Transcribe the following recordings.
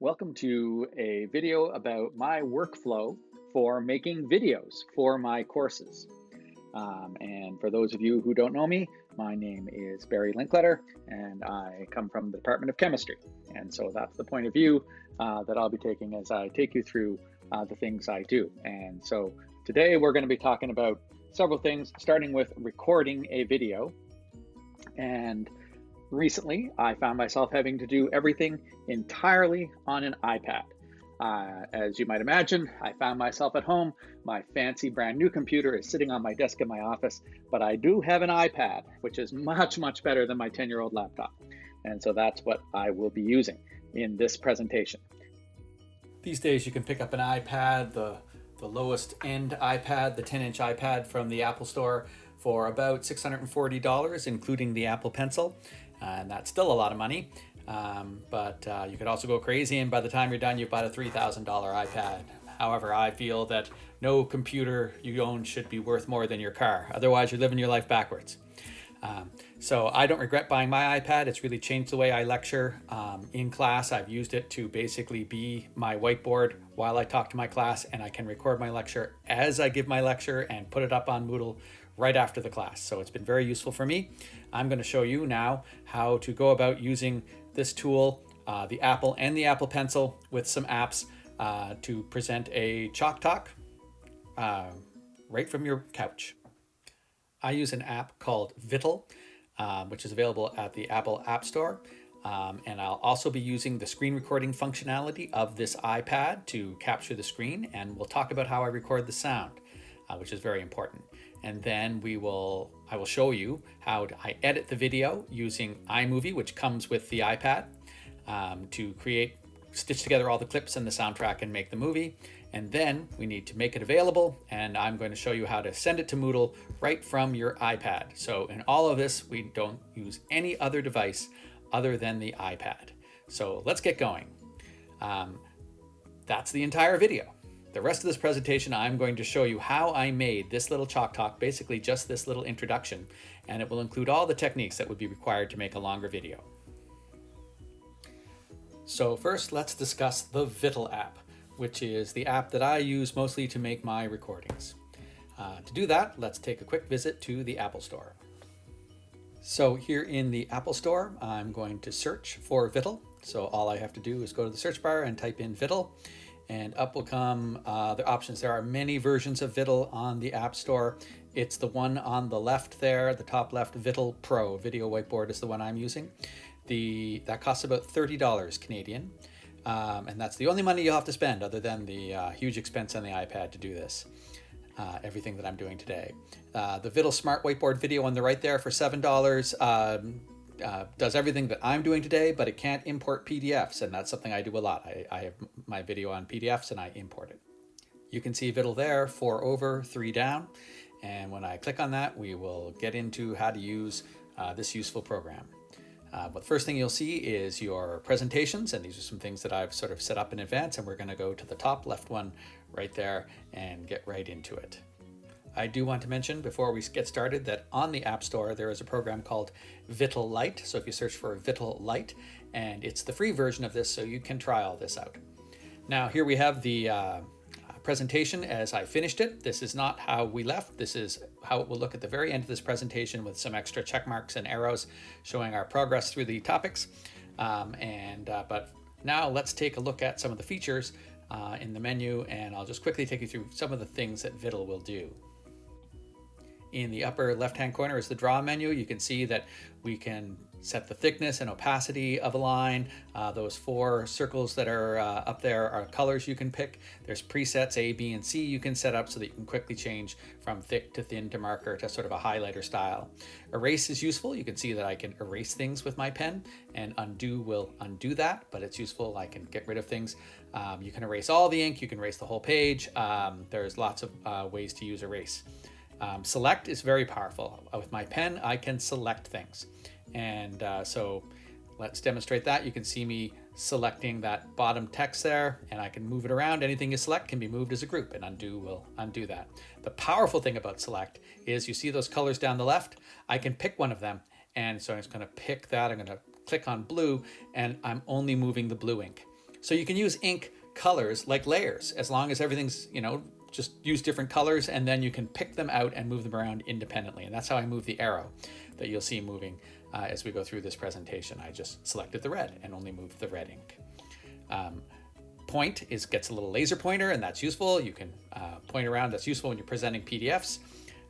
Welcome to a video about my workflow for making videos for my courses. And for those of you who don't know me, my name is Barry Linkletter, and I come from the Department of Chemistry. And so that's the point of view that I'll be taking as I take you through the things I do. And so today we're going to be talking about several things, starting with recording a video. And recently, I found myself having to do everything entirely on an iPad. As you might imagine, I found myself at home. My fancy brand new computer is sitting on my desk in my office, but I do have an iPad, which is much, much better than my 10-year-old laptop. And so that's what I will be using in this presentation. These days you can pick up an iPad, the lowest end iPad, the 10-inch iPad from the Apple Store for about $640, including the Apple Pencil. And that's still a lot of money. But you could also go crazy, and by the time you're done, you've bought a $3,000 iPad. However, I feel that no computer you own should be worth more than your car. Otherwise, you're living your life backwards. So I don't regret buying my iPad. It's really changed the way I lecture. In class, I've used it to basically be my whiteboard while I talk to my class, and I can record my lecture as I give my lecture and put it up on Moodle right after the class. So it's been very useful for me. I'm going to show you now how to go about using this tool, the Apple and the Apple Pencil, with some apps to present a chalk talk right from your couch. I use an app called Vittel, which is available at the Apple App Store. And I'll also be using the screen recording functionality of this iPad to capture the screen. And we'll talk about how I record the sound, which is very important. And then I will show you how I edit the video using iMovie, which comes with the iPad, to stitch together all the clips and the soundtrack and make the movie. And then we need to make it available, and I'm going to show you how to send it to Moodle right from your iPad. So in all of this, we don't use any other device other than the iPad. So let's get going. That's the entire video. The rest of this presentation, I'm going to show you how I made this little chalk talk, basically just this little introduction, and it will include all the techniques that would be required to make a longer video. So first, let's discuss the Vittel app, which is the app that I use mostly to make my recordings. To do that, let's take a quick visit to the Apple Store. So here in the Apple Store, I'm going to search for Vittel. So all I have to do is go to the search bar and type in Vittel, and up will come the options. There are many versions of Vittel on the App Store. It's the one on the left there, the top left, Vittel Pro Video Whiteboard is the one I'm using. That costs about $30 Canadian. And that's the only money you'll have to spend, other than the huge expense on the iPad to do this, everything that I'm doing today. The Vittel Smart Whiteboard Video on the right there for $7 does everything that I'm doing today, but it can't import PDFs, and that's something I do a lot. I have my video on PDFs and I import it. You can see Vittel there, 4 over, 3 down, and when I click on that, we will get into how to use this useful program. But the first thing you'll see is your presentations, and these are some things that I've sort of set up in advance, and we're going to go to the top left one right there and get right into it. I do want to mention before we get started that on the App Store there is a program called Vittel Lite. So if you search for Vittel Lite, and it's the free version of this, so you can try all this out. Now here we have the presentation as I finished it. This is not how we left. This is how it will look at the very end of this presentation, with some extra check marks and arrows showing our progress through the topics. But now let's take a look at some of the features in the menu, and I'll just quickly take you through some of the things that Vittel will do. In the upper left-hand corner is the draw menu. You can see that we can set the thickness and opacity of a line. Those 4 circles that are up there are colors you can pick. There's presets A, B, and C you can set up so that you can quickly change from thick to thin to marker to sort of a highlighter style. Erase is useful. You can see that I can erase things with my pen, and undo will undo that, but it's useful. I can get rid of things. You can erase all the ink. You can erase the whole page. There's lots of ways to use erase. Select is very powerful. With my pen, I can select things. And so let's demonstrate that. You can see me selecting that bottom text there, and I can move it around. Anything you select can be moved as a group, and undo will undo that. The powerful thing about select is you see those colors down the left. I can pick one of them, and so I'm just going to pick that. I'm going to click on blue, and I'm only moving the blue ink. So you can use ink colors like layers, as long as everything's, just use different colors, and then you can pick them out and move them around independently. And that's how I move the arrow that you'll see moving as we go through this presentation. I just selected the red and only moved the red ink. Point gets a little laser pointer, and that's useful. You can point around. That's useful when you're presenting PDFs.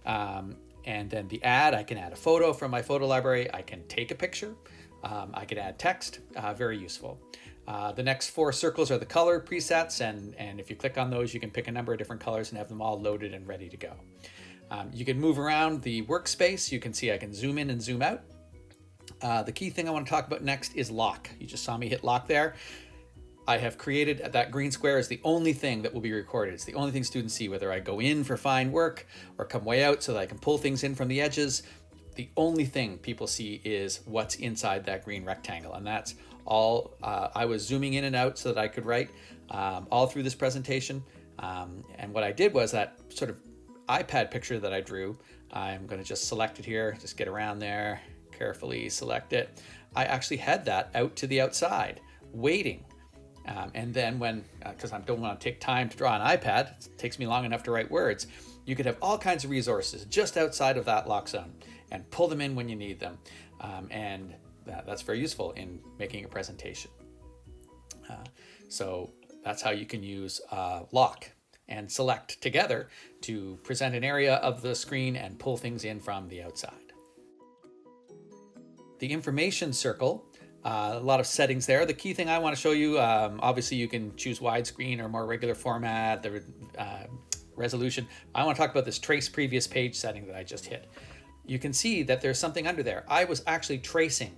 And then the add, I can add a photo from my photo library. I can take a picture. I can add text, very useful. The next 4 circles are the color presets, and if you click on those, you can pick a number of different colors and have them all loaded and ready to go. You can move around the workspace. You can see I can zoom in and zoom out. The key thing I want to talk about next is lock. You just saw me hit lock there. I have created that green square is the only thing that will be recorded. It's the only thing students see, whether I go in for fine work or come way out so that I can pull things in from the edges. The only thing people see is what's inside that green rectangle, and that's all. I was zooming in and out so that I could write all through this presentation. And what I did was that sort of iPad picture that I drew, I'm going to just select it here, just get around there, carefully select it. I actually had that out to the outside, waiting. And then because I don't want to take time to draw an iPad, it takes me long enough to write words, you could have all kinds of resources just outside of that lock zone and pull them in when you need them. And that's very useful in making a presentation. So that's how you can use lock and select together to present an area of the screen and pull things in from the outside. The information circle, a lot of settings there. The key thing I want to show you, obviously you can choose widescreen or more regular format, the resolution. I want to talk about this trace previous page setting that I just hit. You can see that there's something under there. I was actually tracing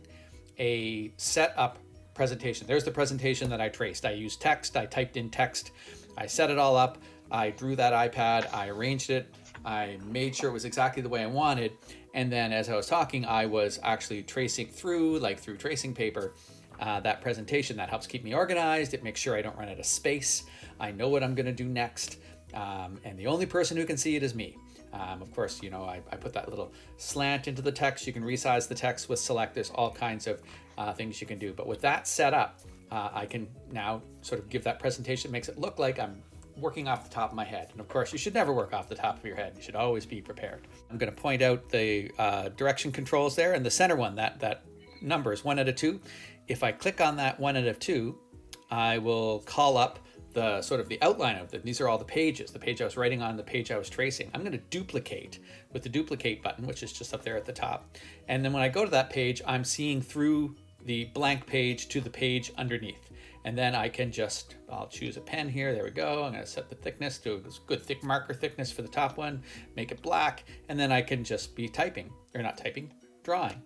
a setup presentation. There's the presentation that I traced. I used text, I typed in text, I set it all up, I drew that iPad, I arranged it, I made sure it was exactly the way I wanted, and then as I was talking, I was actually tracing through, like through tracing paper, that presentation. That helps keep me organized. It makes sure I don't run out of space. I know what I'm gonna do next, and the only person who can see it is me. Of course, I put that little slant into the text. You can resize the text with select. There's all kinds of things you can do. But with that set up, I can now sort of give that presentation. It makes it look like I'm working off the top of my head. And of course, you should never work off the top of your head. You should always be prepared. I'm going to point out the direction controls there, and the center one, that number is 1 out of 2. If I click on that 1 out of 2, I will call up the sort of the outline of it. These are all the pages, the page I was writing on, the page I was tracing. I'm going to duplicate with the duplicate button, which is just up there at the top. And then when I go to that page, I'm seeing through the blank page to the page underneath. And then I can I'll choose a pen here. There we go. I'm going to set the thickness to a good thick marker thickness for the top one, make it black. And then I can just be drawing.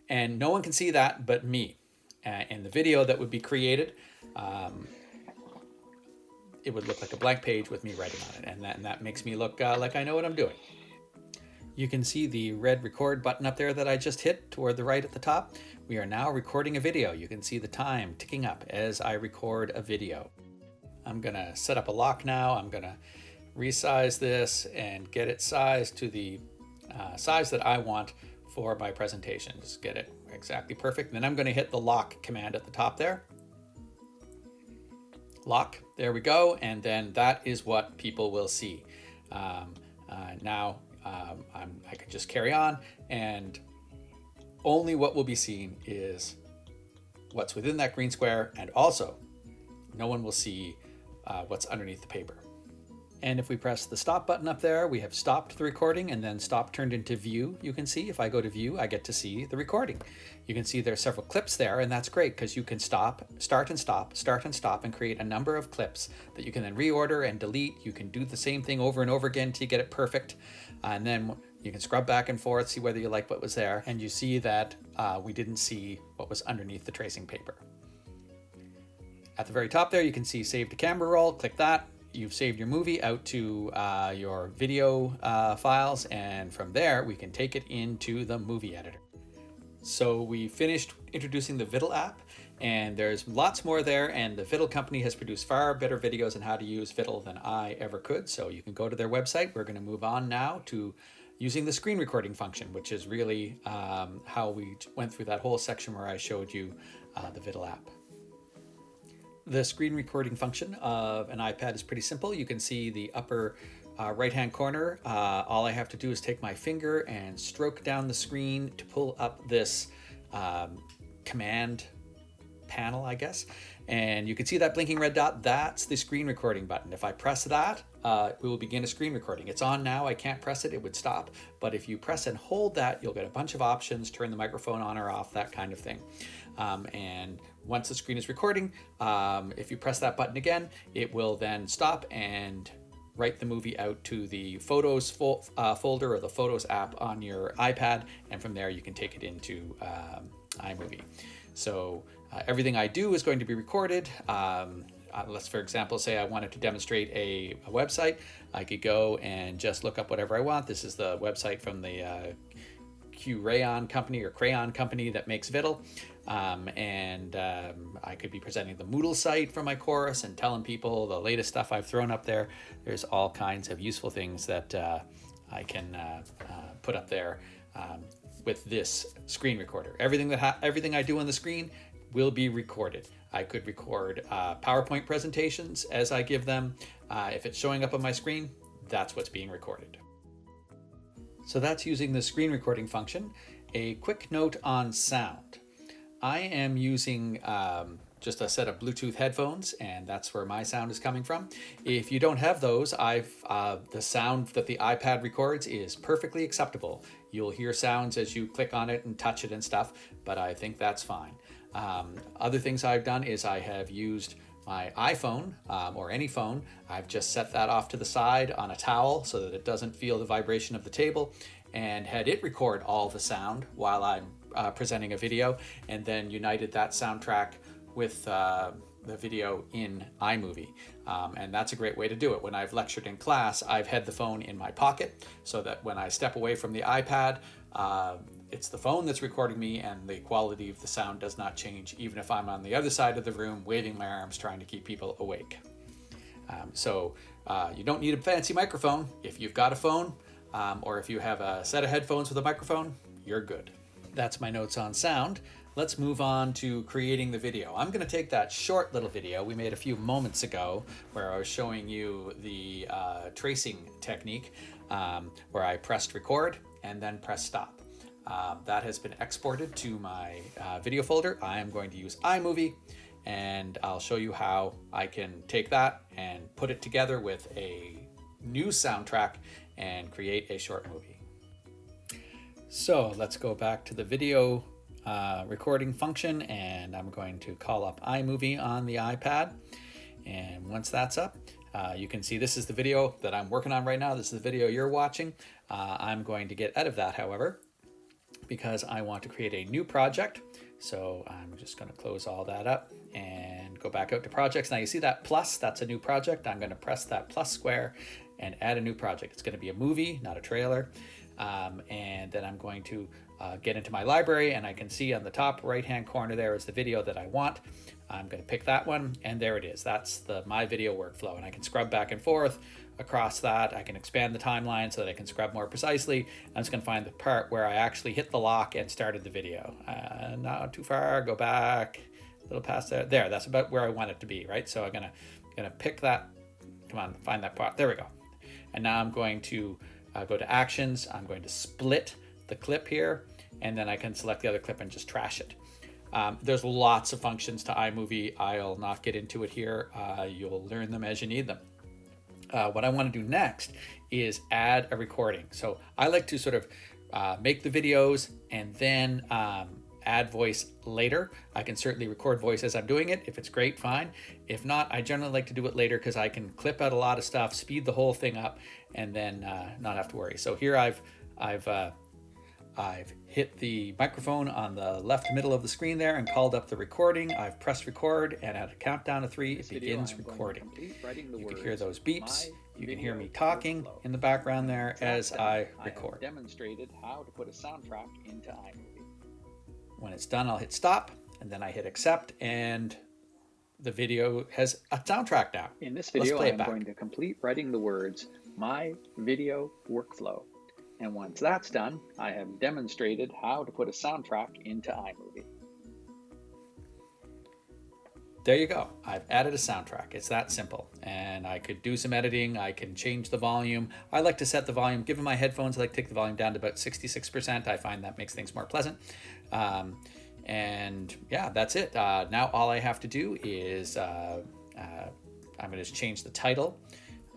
And no one can see that but me. And the video that would be created, it would look like a blank page with me writing on it. And that makes me look like I know what I'm doing. You can see the red record button up there that I just hit toward the right at the top. We are now recording a video. You can see the time ticking up as I record a video. I'm gonna set up a lock now. I'm gonna resize this and get it sized to the size that I want for my presentation. Just get it exactly perfect. And then I'm gonna hit the lock command at the top there. Lock, there we go. And then that is what people will see. Now I could just carry on, and only what will be seen is what's within that green square, and also no one will see what's underneath the paper. And if we press the stop button up there, we have stopped the recording, and then stop turned into view. You can see if I go to view, I get to see the recording. You can see there are several clips there, and that's great because you can start and stop, and create a number of clips that you can then reorder and delete. You can do the same thing over and over again till you get it perfect. And then you can scrub back and forth, see whether you like what was there. And you see that we didn't see what was underneath the tracing paper. At the very top there, you can see save to camera roll. Click that. You've saved your movie out to your video files, and from there we can take it into the movie editor. So we finished introducing the Vittel app, and there's lots more there, and the Vittel company has produced far better videos on how to use Vittel than I ever could, so you can go to their website. We're going to move on now to using the screen recording function, which is really how we went through that whole section where I showed you the Vittel app. The screen recording function of an iPad is pretty simple. You can see the upper right-hand corner. All I have to do is take my finger and stroke down the screen to pull up this command panel, I guess. And you can see that blinking red dot. That's the screen recording button. If I press that, we will begin a screen recording. It's on now. I can't press it. It would stop. But if you press and hold that, you'll get a bunch of options, turn the microphone on or off, that kind of thing. And once the screen is recording, if you press that button again, it will then stop and write the movie out to the Photos folder or the Photos app on your iPad. And from there, you can take it into iMovie. So everything I do is going to be recorded. Let's, for example, say I wanted to demonstrate a website. I could go and just look up whatever I want. This is the website from the Crayon company that makes Vittel. I could be presenting the Moodle site for my course and telling people the latest stuff I've thrown up there. There's all kinds of useful things that I can put up there with this screen recorder. Everything I do on the screen will be recorded. I could record PowerPoint presentations as I give them. If it's showing up on my screen, that's what's being recorded. So that's using the screen recording function. A quick note on sound. I am using just a set of Bluetooth headphones, and that's where my sound is coming from. If you don't have those, the sound that the iPad records is perfectly acceptable. You'll hear sounds as you click on it and touch it and stuff, but I think that's fine. Other things I've done is I have used my iPhone or any phone. I've just set that off to the side on a towel so that it doesn't feel the vibration of the table, and had it record all the sound while I'm presenting a video, and then united that soundtrack with the video in iMovie. And that's a great way to do it. When I've lectured in class, I've had the phone in my pocket so that when I step away from the iPad, it's the phone that's recording me, and the quality of the sound does not change, even if I'm on the other side of the room waving my arms trying to keep people awake. You don't need a fancy microphone. If you've got a phone, or if you have a set of headphones with a microphone, you're good. That's my notes on sound. Let's move on to creating the video. I'm going to take that short little video we made a few moments ago where I was showing you the tracing technique, where I pressed record and then press stop. That has been exported to my video folder. I am going to use iMovie, and I'll show you how I can take that and put it together with a new soundtrack and create a short movie. So let's go back to the video recording function, and I'm going to call up iMovie on the iPad. And once that's up, you can see this is the video that I'm working on right now. This is the video you're watching. I'm going to get out of that, however, because I want to create a new project. So I'm just going to close all that up and go back out to projects. Now you see that plus, that's a new project. I'm going to press that plus square and add a new project. It's going to be a movie, not a trailer. And then I'm going to get into my library, and I can see on the top right hand corner there is the video that I want. I'm going to pick that one, and there it is. That's my video workflow, and I can scrub back and forth across that. I can expand the timeline so that I can scrub more precisely. I'm just going to find the part where I actually hit the lock and started the video. Not too far, go back a little past there. There, that's about where I want it to be, right? So I'm gonna pick that. Come on, find that part. There we go. And now I'm going to go to actions. I'm going to split the clip here, and then I can select the other clip and just trash it. There's lots of functions to iMovie. I'll not get into it here. You'll learn them as you need them. What I want to do next is add a recording. So I like to sort of make the videos and then add voice later. I can certainly record voice as I'm doing it. If it's great, fine. If not, I generally like to do it later because I can clip out a lot of stuff, speed the whole thing up, and then not have to worry. So here I've hit the microphone on the left middle of the screen there and called up the recording. I've pressed record, and at a countdown to 3, it begins recording. You can hear those beeps. You can hear me talking in the background there as I record. I have demonstrated how to put a soundtrack into iMovie. When it's done, I'll hit stop, and then I hit accept, and the video has a soundtrack now. In this video, I'm going to complete writing the words, "My video workflow." And once that's done, I have demonstrated how to put a soundtrack into iMovie. there you go. I've added a soundtrack. It's that simple. And I could do some editing. I can change the volume. I like to set the volume. Given my headphones, I like to take the volume down to about 66%. I find that makes things more pleasant. And yeah, that's it. Now all I have to do is I'm going to just change the title.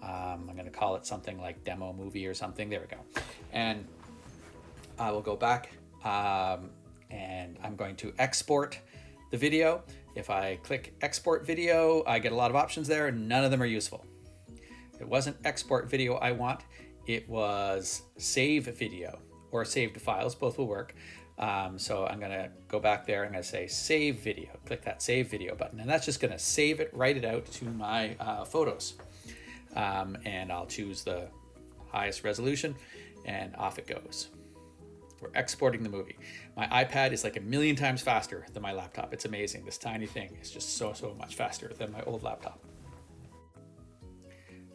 I'm going to call it something like demo movie or something. There we go. And I will go back and I'm going to export the video. If I click export video, I get a lot of options there. None of them are useful. It wasn't export video I want. It was save video or saved files. Both will work. So I'm going to go back there. I'm going to say save video. Click that save video button. And that's just going to save it, write it out to my photos. And I'll choose the highest resolution and off it goes. We're exporting the movie. My iPad is like 1,000,000 times faster than my laptop. It's amazing. This tiny thing is just so much faster than my old laptop.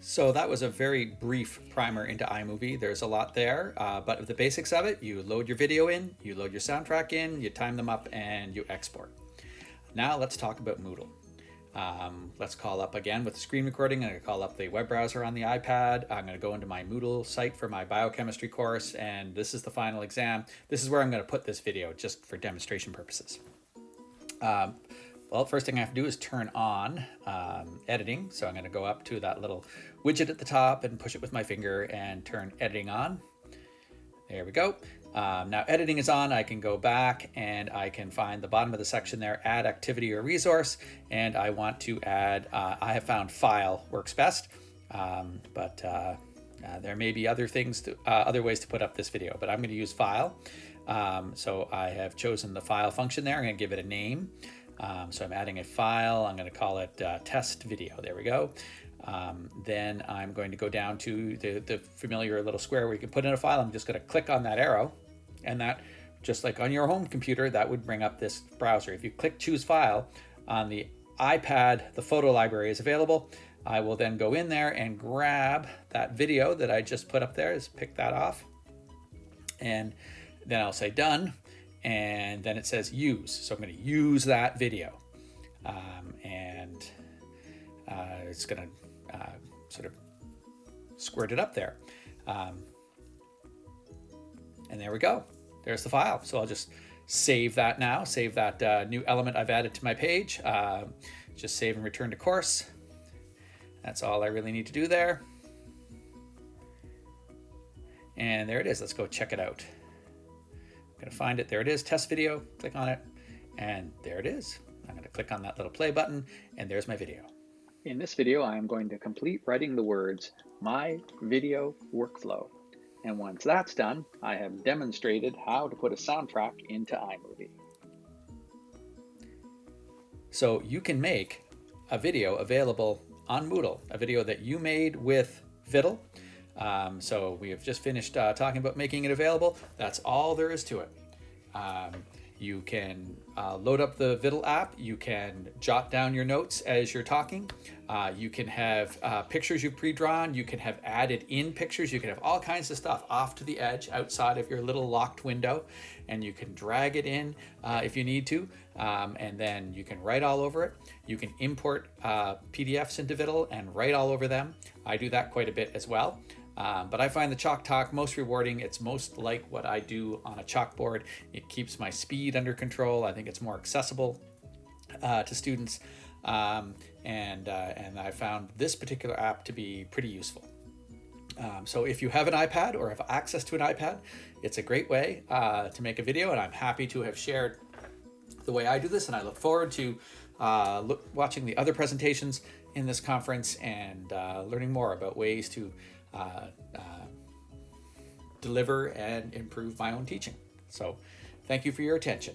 So that was a very brief primer into iMovie. There's a lot there, but the basics of it, you load your video in, you load your soundtrack in, you time them up, and you export. Now let's talk about Moodle. Let's call up again with the screen recording. I'm going to call up the web browser on the iPad. I'm going to go into my Moodle site for my biochemistry course, and this is the final exam. This is where I'm going to put this video just for demonstration purposes. Well, first thing I have to do is turn on editing. So I'm going to go up to that little widget at the top and push it with my finger and turn editing on. There we go. Now editing is on. I can go back and I can find the bottom of the section there, add activity or resource. And I want to add, I have found file works best, but there may be other things, other ways to put up this video, but I'm going to use file. So I have chosen the file function there. I'm going to give it a name. So I'm adding a file. I'm going to call it test video. There we go. Then I'm going to go down to the familiar little square where you can put in a file. I'm just going to click on that arrow, and that, just like on your home computer, that would bring up this browser. If you click choose file on the iPad, the photo library is available. I will then go in there and grab that video that I just put up there. Just pick that off, and then I'll say done, and then it says use. So I'm going to use that video, and it's going to sort of squirt it up there. And there we go. There's the file. So I'll just save that now, save that new element I've added to my page. Just save and return to course. That's all I really need to do there. And there it is. Let's go check it out. I'm going to find it. There it is. Test video. Click on it. And there it is. I'm going to click on that little play button, and there's my video. In this video, I am going to complete writing the words, my video workflow. And once that's done, I have demonstrated how to put a soundtrack into iMovie. So you can make a video available on Moodle, a video that you made with Vittel. So we have just finished talking about making it available. That's all there is to it. You can load up the Vittel app. You can jot down your notes as you're talking. You can have pictures you've pre-drawn. You can have added in pictures. You can have all kinds of stuff off to the edge outside of your little locked window, and you can drag it in if you need to, and then you can write all over it. You can import PDFs into Vittel and write all over them. I do that quite a bit as well. But I find the Chalk Talk most rewarding. It's most like what I do on a chalkboard. It keeps my speed under control. I think it's more accessible to students. And I found this particular app to be pretty useful. So if you have an iPad or have access to an iPad, it's a great way to make a video, and I'm happy to have shared the way I do this, and I look forward to watching the other presentations in this conference and learning more about ways to deliver and improve my own teaching. So thank you for your attention.